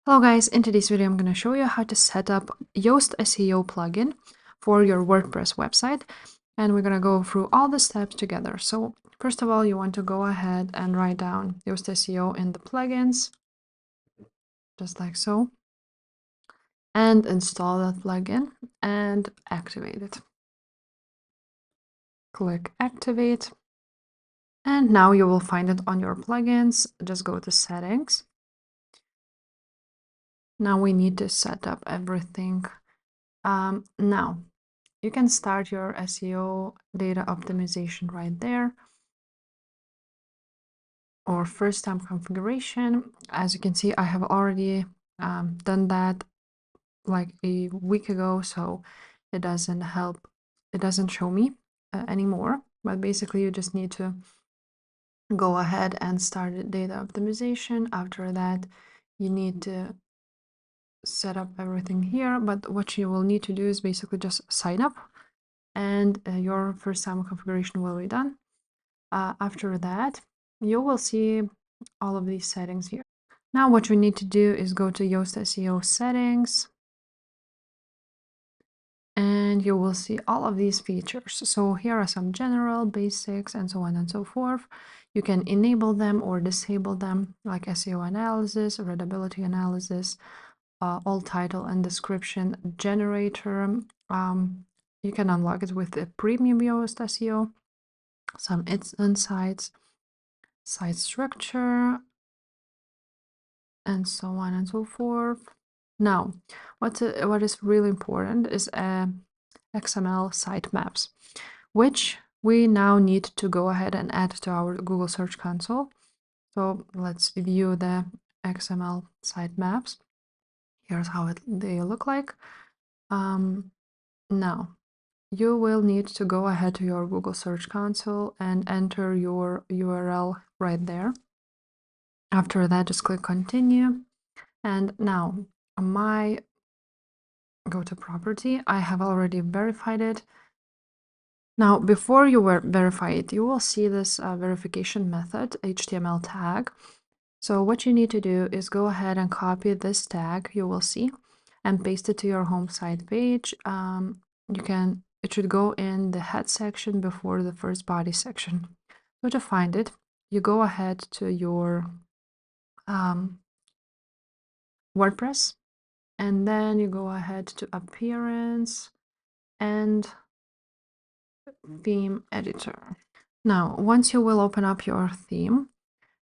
Hello guys, in today's video I'm going to show you how to set up Yoast SEO plugin for your WordPress website, and we're going to go through all the steps together. So first of all, you want to go ahead and write down Yoast SEO in the plugins, just like so, and install that plugin and activate it. Click activate, and now you will find it on your plugins. Just go to settings. Now we need to set up everything. Now you can start your SEO data optimization right there, or first time configuration. As you can see, I have already done that like a week ago, so it doesn't show me anymore. But basically you just need to go ahead and start data optimization. After that, you need to set up everything here, but what you will need to do is basically just sign up, and your first time configuration will be done. After that, you will see all of these settings here. Now what you need to do is go to Yoast SEO settings, and you will see all of these features. So here are some general, basics, and so on and so forth. You can enable them or disable them, like SEO analysis, readability analysis, all title and description generator. You can unlock it with the premium Yoast SEO, some insights, site structure, and so on and so forth. Now, what is really important is XML sitemaps, which we now need to go ahead and add to our Google Search Console. So let's view the XML sitemaps. Here's how they look like. Now, you will need to go ahead to your Google Search Console and enter your URL right there. After that, just click continue. And now go to property. I have already verified it. Now, before you verify it, you will see this verification method HTML tag. So what you need to do is go ahead and copy this tag, you will see, and paste it to your home site page. It should go in the head section before the first body section. So to find it, you go ahead to your WordPress, and then you go ahead to appearance and theme editor. Now, once you will open up your theme,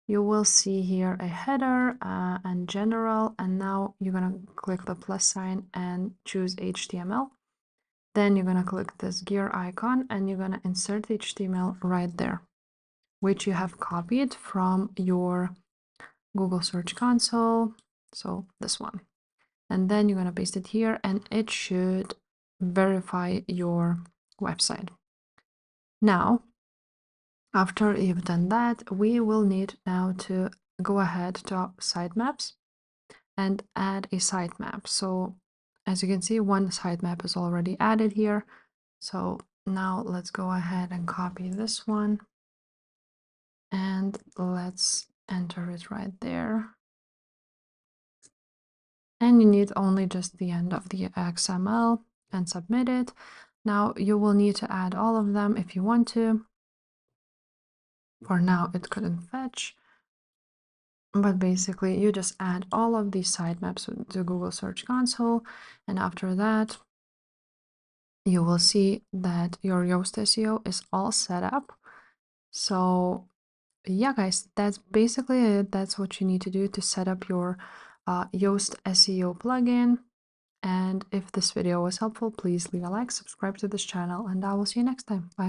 you will see here a header and general, and now you're gonna click the plus sign and choose HTML. Then you're gonna click this gear icon and you're gonna insert HTML right there, which you have copied from your Google Search Console, so this one. And then you're gonna paste it here, and it should verify your website. Now, after you've done that, we will need now to go ahead to sitemaps and add a sitemap. So as you can see, one sitemap is already added here. So now let's go ahead and copy this one and let's enter it right there. And you need only just the end of the XML and submit it. Now you will need to add all of them if you want to. For now, it couldn't fetch. But basically, you just add all of these sitemaps to Google Search Console, and after that, you will see that your Yoast SEO is all set up. So yeah, guys, that's basically it. That's what you need to do to set up your Yoast SEO plugin. And if this video was helpful, please leave a like, subscribe to this channel, and I will see you next time. Bye.